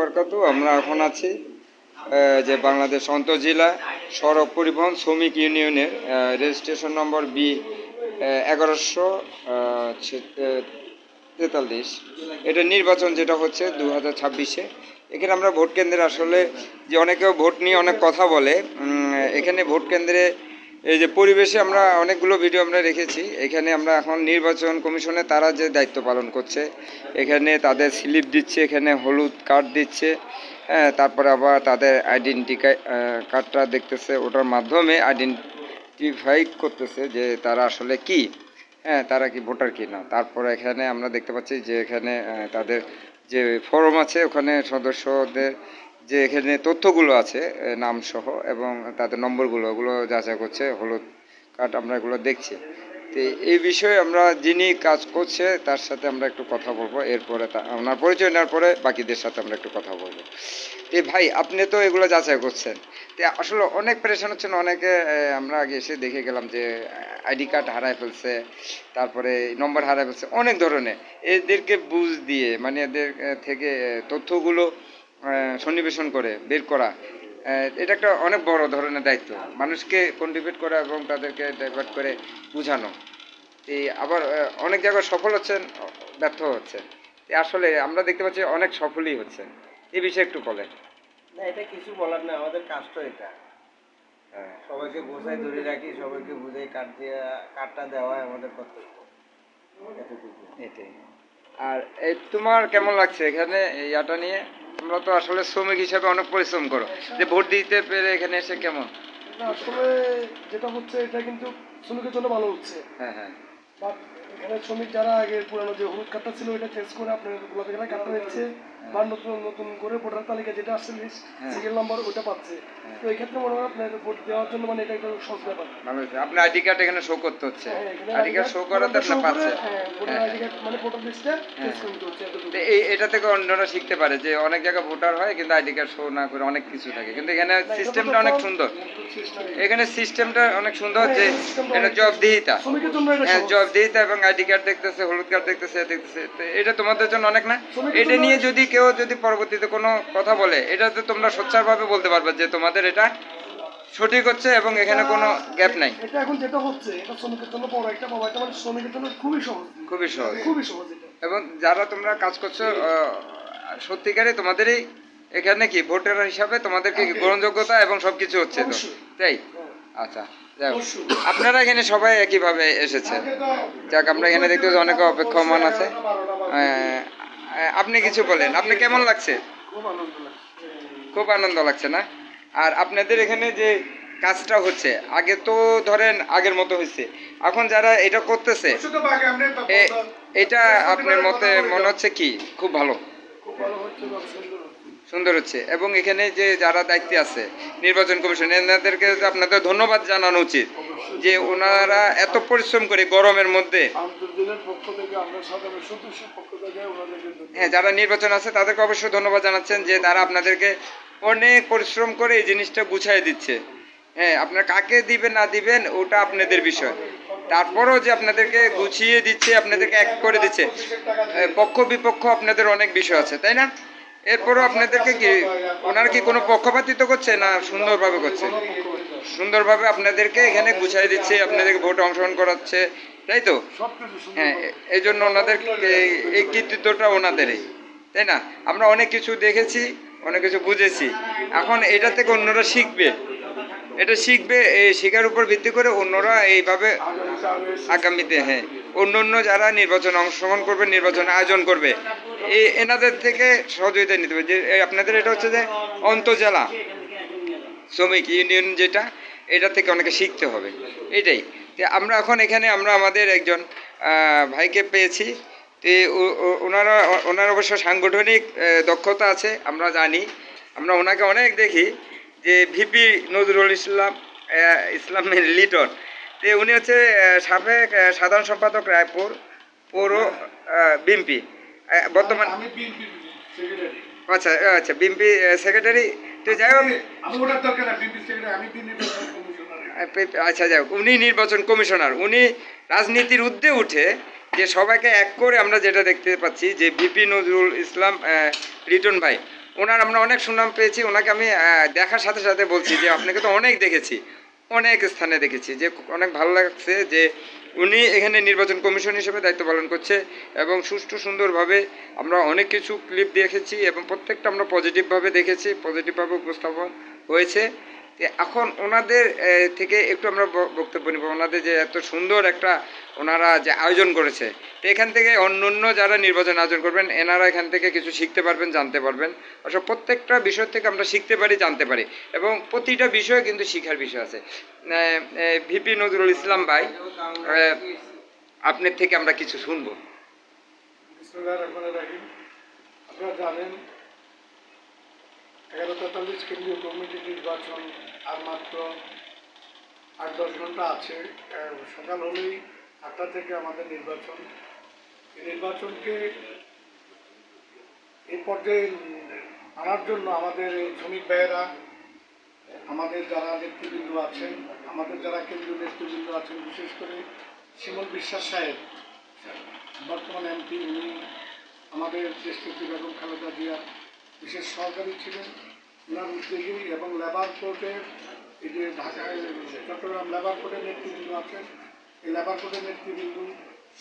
বরকাতু। আমরা এখন আছি যে বাংলাদেশ আন্তঃজেলা সড়ক পরিবহন শ্রমিক ইউনিয়নের রেজিস্ট্রেশন নম্বর বি 1143। এটা নির্বাচন যেটা হচ্ছে 2026-এ। এখানে আমরা ভোট কেন্দ্রে আসলে যে অনেকেও ভোট নিয়ে অনেক কথা বলে, এখানে ভোট কেন্দ্রে এই যে পরিবেশে আমরা অনেকগুলো ভিডিও আমরা রেখেছি। এখানে আমরা এখন নির্বাচন কমিশনে তারা যে দায়িত্ব পালন করছে, এখানে তাদের স্লিপ দিচ্ছে, এখানে হলুদ কার্ড দিচ্ছে, হ্যাঁ, তারপরে আবার তাদের আইডেন্টি কার্ডটা দেখতেছে, ওটার মাধ্যমে আইডেন্টিফাই করতেছে যে তারা আসলে কি, হ্যাঁ, তারা কি ভোটার কি না। তারপরে এখানে আমরা দেখতে পাচ্ছি যে এখানে তাদের যে ফর্ম আছে, ওখানে সদস্যদের যে এখানে তথ্যগুলো আছে নাম সহ এবং তাদের নম্বরগুলো, ওগুলো যাচাই করছে, হলুদ কার্ড আমরা এগুলো দেখছি। তো এই বিষয়ে আমরা যিনি কাজ করছে তার সাথে আমরা একটু কথা বলবো, এরপরে ওনার পরিচয় নেওয়ার পরে বাকিদের সাথে আমরা একটু কথা বলবো। তো ভাই, আপনি তো এগুলো যাচাই করছেন, তো আসলে অনেক পেরেশান হচ্ছেন। অনেকে আমরা আগে এসে দেখে গেলাম যে আইডি কার্ড হারায় ফেলছে, তারপরে নম্বর হারায় ফেলছে, অনেক ধরনের। এদেরকে বুঝ দিয়ে মানে এদের থেকে তথ্যগুলো সন্নিবেশন করে বের করা, এটা একটা অনেক বড় ধরনের দায়িত্ব। মানুষকে কন্ট্রিবিউট করা এবং তাদেরকে ডাইভার্ট করে বোঝানো। এই আবার অনেক জায়গায় সফল হচ্ছেন, ব্যর্থ হচ্ছেন। আসলে আমরা দেখতে পাচ্ছি অনেক সফলই হচ্ছেন। এই বিষয়ে একটু বলেন। না, এটা কিছু বলার না, আমাদের কাজটা এটা। সবাইকে বোঝাই ধরে রাখি, সবাইকে বুঝাই কার্ডটা দেওয়া আমাদের কর্তব্য, এতটুকু। এটাই। আর এই তোমার কেমন লাগছে এখানে ইয়াটা নিয়ে? তোমরা তো আসলে শ্রমিক হিসাবে অনেক পরিশ্রম করো, যে ভোট দিতে পেরে এখানে এসে কেমন? না, আসলে যেটা হচ্ছে এটা কিন্তু শ্রমিকের জন্য ভালো হচ্ছে। হ্যাঁ হ্যাঁ। বাট এখানে শ্রমিক যারা আগে পুরানো যে হলুদ কার্ডটা ছিল ওইটা চেঞ্জ করে আপনার গোলাপি কালার কার্ডটা নিচ্ছে, বা নতুন নতুন করে ভোটার তালিকা যেটা আসছে লিস্ট সিরিয়াল নাম্বার ওইটা পাচ্ছে। তো এই ক্ষেত্রে মনে হয় আপনার ভোট দেওয়ার জন্য মানে এটা একটা সহজ ব্যাপার। ভালো হয়েছে। আপনার আইডি কার্ড এখানে শো করতে হচ্ছে, আইডি কার্ড শো করাতে আপনি পাচ্ছেন। ভোটার আইডি কার্ড মানে ভোটার লিস্টে চেঞ্জ করে দিতে হচ্ছে। এটা থেকে অন্যরা শিখতে পারে যে অনেক জায়গায় ভোটার হয় কিন্তু আইডি কার্ড শো না করে অনেক কিছু থাকে, কিন্তু এখানে সিস্টেমটা অনেক সুন্দর। এখানে সিস্টেমটা অনেক সুন্দর যে এটা জবাবদিহিতা, হ্যাঁ, জবাবদিহিতা এবং আইডি কার্ড দেখতেছে, হলুদ কার্ড দেখতেছে। তো এটা তোমাদের জন্য অনেক না? এটা নিয়ে যদি কেউ পরবর্তীতে কোনো কথা বলে, এটা তো তোমরা সোচ্চারভাবে বলতে পারবে যে তোমাদের এটা সঠিক হচ্ছে এবং এখানে কোনো গ্যাপ নাই। এটা এখন যেটা হচ্ছে এটা শ্রমিকের জন্য বড় একটা পাওয়া, এটা মানে শ্রমিকের জন্য খুবই সহজ, খুবই সহজ, খুবই সহজ এটা। এবং যারা তোমরা কাজ করছো সত্যিকারে তোমাদেরই এখানে কি ভোটার হিসাবে তোমাদেরকে গ্রহণযোগ্যতা এবং সবকিছু হচ্ছে তো, তাই? আচ্ছা, যাই হোক, আপনারা এখানে সবাই একইভাবে এসেছেন। যাক, আমরা এখানে দেখতে পাচ্ছি অনেকে অপেক্ষমান আছে। আপনি কিছু বলেন, আপনি কেমন লাগছে? খুব আনন্দ লাগছে না? আর আপনাদের এখানে যে কাজটা হচ্ছে, আগে তো ধরেন আগের মতো হয়েছে, এখন যারা এটা করতেছে এটা আপনার মতে মনে হচ্ছে কি খুব ভালো, সুন্দর হচ্ছে? এবং এখানে যে যারা দায়িত্বে আছে নির্বাচন কমিশন, এনাদেরকে আপনাদের ধন্যবাদ জানানো উচিত যে ওনারা এত পরিশ্রম করে গরমের মধ্যে, হ্যাঁ, যারা নির্বাচন আছে তাদেরকে অবশ্যই ধন্যবাদ জানাচ্ছেন যে তারা আপনাদেরকে অনেক পরিশ্রম করে এই জিনিসটা গুছিয়ে দিচ্ছে। হ্যাঁ, আপনার কাকে দিবেন না দিবেন ওটা আপনাদের বিষয়, তারপরেও যে আপনাদেরকে গুছিয়ে দিচ্ছে, আপনাদেরকে এক করে দিচ্ছে। পক্ষ বিপক্ষ আপনাদের অনেক বিষয় আছে, তাই না? এরপরও আপনাদেরকে কি ওনার কি কোনো পক্ষপাতিত্ব করছে না সুন্দরভাবে করছে? সুন্দরভাবে আপনাদেরকে এখানে গুছিয়ে দিচ্ছে, আপনাদেরকে ভোটে অংশগ্রহণ করাচ্ছে, তাই তো? হ্যাঁ, এই জন্য ওনাদের এই কৃতিত্বটা ওনাদেরই, তাই না? আমরা অনেক কিছু দেখেছি, অনেক কিছু বুঝেছি, এখন এটা থেকে অন্যরা শিখবে, এটা শিখবে, এই শেখার উপর ভিত্তি করে অন্যরা এইভাবে আগামীতে, হ্যাঁ, অন্য যারা নির্বাচনে অংশগ্রহণ করবে, নির্বাচন আয়োজন করবে, এনাদের থেকে সহযোগিতা নিতে হবে। যে আপনাদের এটা হচ্ছে যে আন্তঃজেলা শ্রমিক ইউনিয়ন যেটা, এটা থেকে অনেকে শিখতে হবে, এটাই। তো আমরা এখন এখানে আমরা আমাদের একজন ভাইকে পেয়েছি। তো ওনার অবশ্য সাংগঠনিক দক্ষতা আছে, আমরা জানি, আমরা ওনাকে অনেক দেখি যে ভিপি নজরুল ইসলামের লিটন। তো উনি হচ্ছে সাবেক সাধারণ সম্পাদক রায়পুর পৌর বিএনপি, বর্তমান। আচ্ছা আচ্ছা, বিএনপি সেক্রেটারি। তো যাই হোক, আচ্ছা, যাই হোক, উনি নির্বাচন কমিশনার। উনি রাজনীতির ঊর্ধ্বে উঠে যে সবাইকে এক করে আমরা যেটা দেখতে পাচ্ছি যে ভিপি নজরুল ইসলাম লিটন ভাই, ওনার আমরা অনেক সুনাম পেয়েছি। ওনাকে আমি দেখার সাথে সাথে বলছি যে আপনাকে তো অনেক দেখেছি, অনেক স্থানে দেখেছি, যে অনেক ভালো লাগছে যে উনি এখানে নির্বাচন কমিশন হিসেবে দায়িত্ব পালন করছে এবং সুষ্ঠু সুন্দরভাবে আমরা অনেক কিছু ক্লিপ দেখেছি এবং প্রত্যেকটা আমরা পজিটিভভাবে দেখেছি, পজিটিভভাবে উপস্থাপন হয়েছে। তো এখন ওনাদের থেকে একটু আমরা বক্তব্য নিব, ওনাদের যে এত সুন্দর একটা ওনারা যে আয়োজন করেছে, তো এখান থেকে অন্য অন্য যারা নির্বাচন আয়োজন করবেন এনারা এখান থেকে কিছু শিখতে পারবেন, জানতে পারবেন। অবশ্য প্রত্যেকটা বিষয় থেকে আমরা শিখতে পারি, জানতে পারি এবং প্রতিটা বিষয়ে কিন্তু শিখার বিষয় আছে। ভিপি নজরুল ইসলাম ভাই, আপনার থেকে আমরা কিছু শুনবো। বিসমিল্লাহির রহমানির রহিম। আপনারা জানেন 11:43 কেন্দ্রীয় কমিটি নির্বাচন আর মাত্র 8-10 ঘন্টা আছে। সকাল হলেই 8টা থেকে আমাদের নির্বাচন। এই নির্বাচনকে এই পর্যায়ে আনার জন্য আমাদের এই শ্রমিক ভাইয়েরা, আমাদের যারা নেতৃবৃন্দ আছেন, আমাদের যারা কেন্দ্রীয় নেতৃবৃন্দ আছেন, বিশেষ করে শিমুল বিশ্বাস সাহেব, বর্তমান এমপি, উনি আমাদের দেশনেত্রী বেগম খালেদা জিয়া বিশেষ সহকারী ছিলেন। ওনার উদ্যোগেই এবং লেবার কোর্টের এই যে ঢাকায় চট্টগ্রাম লেবার কোর্টের নেতৃবৃন্দ আছেন, এই লেবার কোর্টের নেতৃবৃন্দ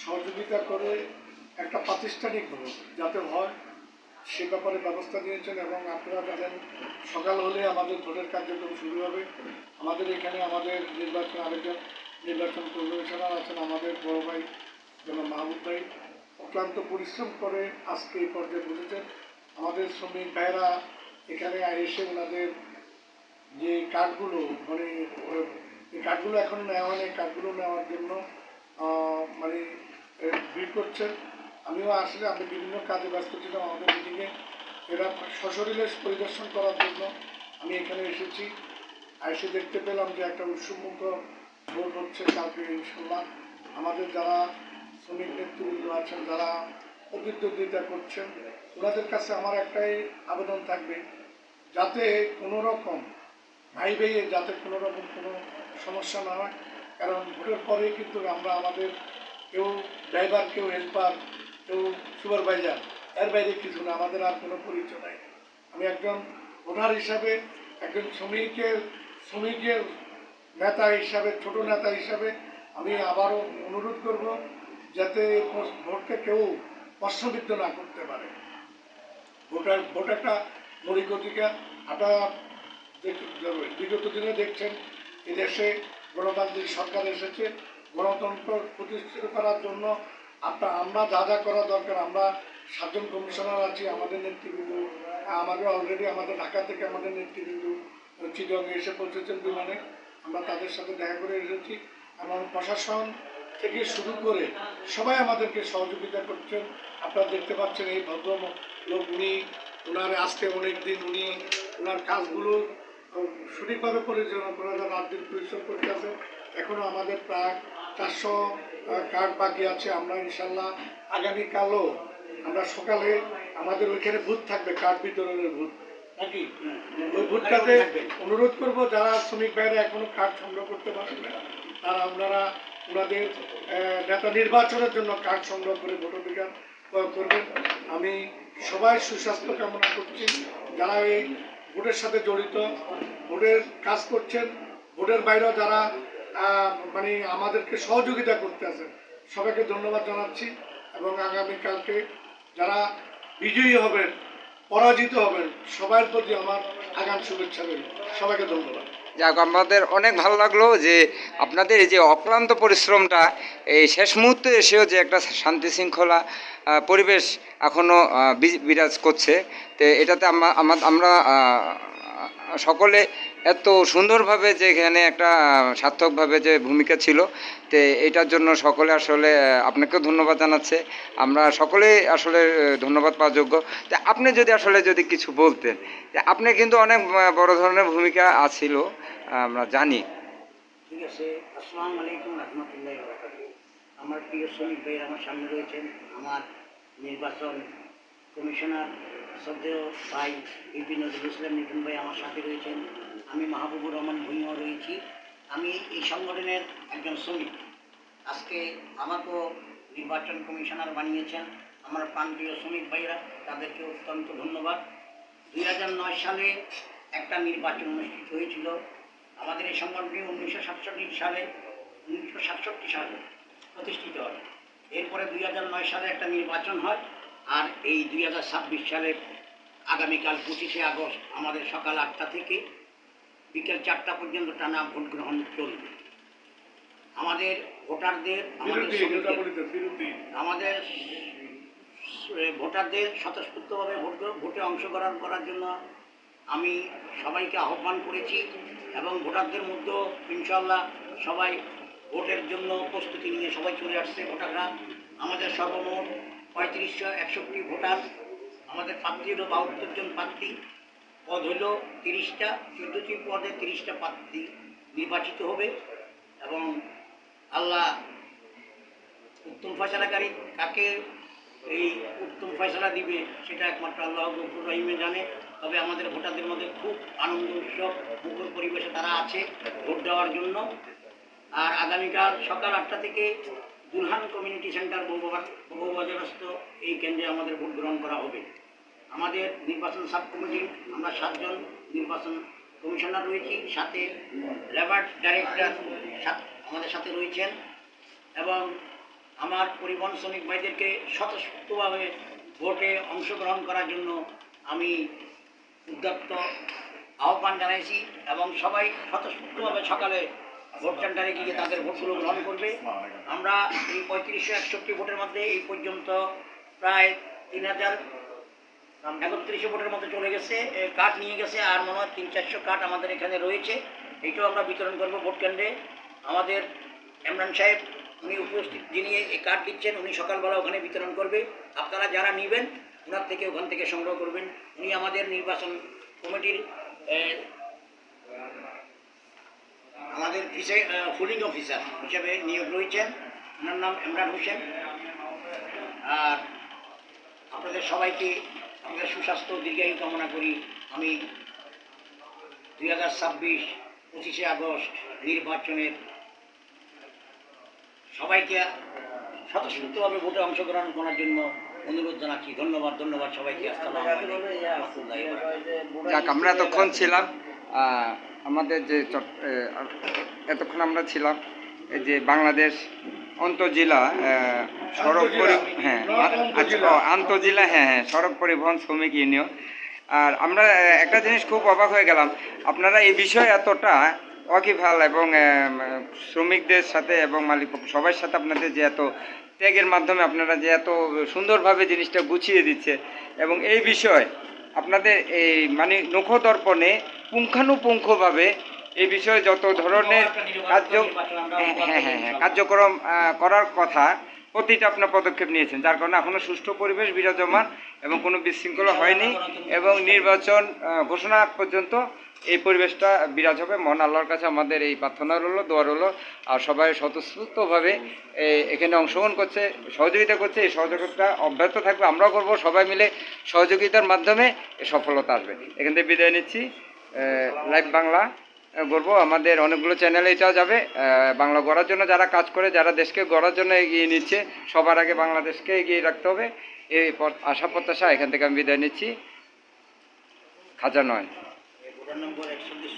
সহযোগিতা করে একটা প্রাতিষ্ঠানিক ভোট যাতে হয় সে ব্যাপারে ব্যবস্থা নিয়েছেন। এবং আপনারা জানেন সকাল হলে আমাদের ভোটের কার্যক্রম শুরু হবে। আমাদের এখানে আমাদের নির্বাচন আরেকজন নির্বাচন কমিশনার আছেন, আমাদের বড় ভাই জনাব মাহবুব ভাই, অক্লান্ত পরিশ্রম করে আজকে এই পর্যায়ে বসেছেন। আমাদের শ্রমিক ভাইয়েরা এখানে এসে ওনাদের যে কার্ডগুলো, মানে এই কার্ডগুলো এখন নেওয়া হয়নি, কার্ডগুলো নেওয়ার জন্য মানে ভিড় করছেন। আমিও আসলে আমি বিভিন্ন কাজে ব্যস্ত ছিলাম আমাদের মিটিংয়ে, এরা সশরীরে পরিদর্শন করার জন্য আমি এখানে এসেছি। এসে দেখতে পেলাম যে একটা উৎসবমুখর ভোট হচ্ছে। কালকে ইনশাল্লাহ আমাদের যারা শ্রমিক নেতৃবৃন্দ আছেন, যারা প্রতিদ্বন্দ্বিতা করছেন, ওনাদের কাছে আমার একটাই আবেদন থাকবে, যাতে কোনো রকম ভাই ভাইয়ে যাতে কোনো রকম কোনো সমস্যা না হয়। কারণ ভোটের পরেই কিন্তু আমরা আমাদের কেউ ড্রাইভার, কেউ হেল্পার, কেউ সুপারভাইজার, এর বাইরে কিছু না, আমাদের আর কোনো পরিচয় নাই। আমি একজন ভোটার হিসাবে, একজন শ্রমিকের নেতা হিসাবে, ছোট নেতা হিসাবে আমি আবারও অনুরোধ করব যাতে ভোটকে কেউ প্রশ্নবিদ্ধ না করতে পারে। ভোট একটা মৌলিক অধিকার। আপনারা বিগত দিনে দেখছেন এদেশে গণতান্ত্রিক সরকার এসেছে, গণতন্ত্র প্রতিষ্ঠিত করার জন্য আমরা যা যা করা দরকার, আমরা 7 জন কমিশনার আছি, আমাদের নেতৃবৃন্দ, আমাদের অলরেডি আমাদের ঢাকা থেকে আমাদের নেতৃবৃন্দ চিটংয়ে এসে পৌঁছেছেন বিমানে, আমরা তাদের সাথে দেখা করে এসেছি। এবং প্রশাসন থেকে শুরু করে সবাই আমাদেরকে সহযোগিতা করছেন। আপনারা দেখতে পাচ্ছেন এই ভদ্রলোক, ওনার আজকে অনেক দিন উনি ওনার কাজগুলো সঠিকভাবে পরিচালনা করার জন্য রাত দিন পরিশ্রম করতে আছে। এখনও আমাদের প্রায় 400 কার্ড বাকি আছে। আমরা ইনশাল্লাহ আগামীকালও আমরা সকালে আমাদের ওইখানে বুথ থাকবে, কার্ড বিতরণের বুথ নাকি, ওই বুথটাতে অনুরোধ করব যারা শ্রমিক ভাইরা এখনো কার্ড সংগ্রহ করতে পারেন না, তারা আপনারা ওনাদের নেতা নির্বাচনের জন্য কার্ড সংগ্রহ করে ভোটাধিকার করবেন। আমি সবাই সুস্বাস্থ্য কামনা করছি, যারা এই ভোটের সাথে জড়িত, ভোটের কাজ করছেন, ভোটের বাইরেও যারা মানে আমাদেরকে সহযোগিতা করতে আছেন, সবাইকে ধন্যবাদ জানাচ্ছি। এবং আগামীকালকে যারা বিজয়ী হবেন, পরাজিত হবেন, সবার প্রতি আমার আগাম শুভেচ্ছা রইল। সবাইকে ধন্যবাদ। যাক, আমাদের অনেক ভালো লাগলো যে আপনাদের এই যে অক্লান্ত পরিশ্রমটা এই শেষ মুহূর্তে এসেও যে একটা শান্তি শৃঙ্খলা পরিবেশ এখনও বিরাজ করছে, তো এটাতে আমরা সকলে এত সুন্দরভাবে যে এখানে একটা সার্থকভাবে যে ভূমিকা ছিল, তো এটার জন্য সকলে আসলে আপনাকেও ধন্যবাদ জানাচ্ছে। আমরা সকলেই আসলে ধন্যবাদ পাওয়ার যোগ্য। তা আপনি যদি কিছু বলতেন, আপনি কিন্তু অনেক বড় ধরনের ভূমিকা আছিল, আমরা জানি। ঠিক আছে। আসসালামু আলাইকুম রহমতুল্লাহ। আমার প্রিয় শ্রমিক ভাইয়ের আমার সামনে রয়েছেন আমার নির্বাচন কমিশনার শ্রদ্ধেয় ভাই ভিপি নজরুল ইসলাম নিটন ভাই আমার সাথে রয়েছেন, আমি মাহবুবুর রহমান ভূঁইয়া রয়েছি। আমি এই সংগঠনের একজন শ্রমিক। আজকে আমাকেও নির্বাচন কমিশনার বানিয়েছেন আমার প্রান্তীয় শ্রমিক ভাইয়েরা, তাদেরকে অত্যন্ত ধন্যবাদ। 2009 সালে একটা নির্বাচন অনুষ্ঠিত হয়েছিল। আমাদের এই সংগঠনটি 1967 সালে প্রতিষ্ঠিত হয়। এরপরে 2009 সালে একটা নির্বাচন হয়, আর এই 2026 সালে আগামীকাল 25শে আগস্ট আমাদের সকাল 8টা থেকে বিকেল 4টা পর্যন্ত টানা ভোট গ্রহণ চলবে। আমাদের ভোটারদের আমাদের ভোটারদের স্বতঃস্ফূর্তভাবে ভোটে অংশগ্রহণ করার জন্য আমি সবাইকে আহ্বান করেছি, এবং ভোটারদের মধ্যেও ইনশাল্লাহ সবাই ভোটের জন্য প্রস্তুতি নিয়ে সবাই চলে আসছে ভোটাররা। আমাদের সর্বমোট 3561 ভোটার, আমাদের প্রার্থী হলো 72 জন প্রার্থী, পদ হলো 30টা, 14টি পদে 30টা প্রার্থী নির্বাচিত হবে। এবং আল্লাহ উত্তম ফয়সালাকারী কাকে এই উত্তম ফয়সালা দিবে সেটা একমাত্র আল্লাহ গফুর রহিমে জানে। তবে আমাদের ভোটারদের মধ্যে খুব আনন্দ উৎসব মুখর পরিবেশে তারা আছে ভোট দেওয়ার জন্য। আর আগামীকাল সকাল 8টা থেকে দুলহান কমিউনিটি সেন্টার বহুবাজারস্থ এই কেন্দ্রে আমাদের ভোট গ্রহণ করা হবে। আমাদের নির্বাচন সাব কমিটির আমরা 7 জন নির্বাচন কমিশনার রয়েছি, সাথে লেবার ডাইরেক্টর আমাদের সাথে রয়েছেন, এবং আমার পরিবহন শ্রমিক ভাইদেরকে স্বতঃস্ফূর্তভাবে ভোটে অংশগ্রহণ করার জন্য আমি উদ্যত্ত আহ্বান জানাইছি, এবং সবাই স্বতঃস্ফূর্তভাবে সকালে ভোট সেন্টারে গিয়ে তাদের ভোটগুলো গ্রহণ করবে। আমরা এই 3561 ভোটের মধ্যে এই পর্যন্ত প্রায় 3031 ভোটের মতো চলে গেছে, কার্ড নিয়ে গেছে, আর মনে হয় 300-400 কার্ড আমাদের এখানে রয়েছে। এইটাও আমরা বিতরণ করবো ভোট কেন্দ্রে। আমাদের ইমরান সাহেব উনি উপস্থিত, যিনি এই কার্ড দিচ্ছেন, উনি সকালবেলা ওখানে বিতরণ করবে। আপনারা যারা নেবেন ওনার থেকে ওখান থেকে সংগ্রহ করবেন। উনি আমাদের নির্বাচন কমিটির আমাদের ফুলিং অফিসার হিসেবে নিয়োগ রয়েছেন। ওনার নাম ইমরান হোসেন। আর আপনাদের সবাইকে আমাদের সুস্বাস্থ্য দীর্ঘায়ু কামনা করি। আমি 2026 25শে আগস্ট নির্বাচনের সবাইকে স্বতঃস্ফূর্তভাবে ভোটে অংশগ্রহণ করার জন্য অনুরোধ জানাচ্ছি। ধন্যবাদ সবাইকে। আসসালামু আলাইকুম ওয়া রাহমাতুল্লাহি ওয়া বারাকাতুহু। যাক, আমরা এতক্ষণ ছিলাম আমাদের যে এতক্ষণ আমরা ছিলাম এই যে বাংলাদেশ আন্তঃজেলা সড়ক আন্তঃজেলা সড়ক পরিবহন শ্রমিক ইউনিয়ন। আর আমরা একটা জিনিস খুব অবাক হয়ে গেলাম, আপনারা এই বিষয়ে এতটা ওয়াকিবহাল এবং শ্রমিকদের সাথে এবং মালিক সবার সাথে আপনাদের যে এত ত্যাগের মাধ্যমে আপনারা যে এত সুন্দরভাবে জিনিসটা গুছিয়ে দিচ্ছে, এবং এই বিষয় আপনাদের এই মানে নখদর্পণে পুঙ্খানুপুঙ্খভাবে এই বিষয়ে যত ধরনের কার্যক্রম করার কথা প্রতিটা আপনার পদক্ষেপ নিয়েছেন, যার কারণে এখনও সুষ্ঠু পরিবেশ বিরাজমান এবং কোনো বিশৃঙ্খলা হয়নি, এবং নির্বাচন ঘোষণা পর্যন্ত এই পরিবেশটা বিরাজ হবে। মহান আল্লাহর কাছে আমাদের এই প্রার্থনা রইল, দোয়া রইল। আর সবাই স্বতঃস্ফূর্তভাবে এখানে অংশগ্রহণ করছে, সহযোগিতা করছে, এই সহযোগিতা অব্যাহত থাকবে, আমরাও করব। সবাই মিলে সহযোগিতার মাধ্যমে সফলতা আসবে। এখান থেকে বিদায় নিচ্ছি। লাইভ বাংলা গড়ব, আমাদের অনেকগুলো চ্যানেলে এটাও যাবে। বাংলা গড়ার জন্য যারা কাজ করে, যারা দেশকে গড়ার জন্য এগিয়ে নিচ্ছে, সবার আগে বাংলাদেশকে এগিয়ে রাখতে হবে, এই আশা প্রত্যাশা এখান থেকে আমি বিদায় নিচ্ছি। খাজা নয়। ভোটার নম্বর 41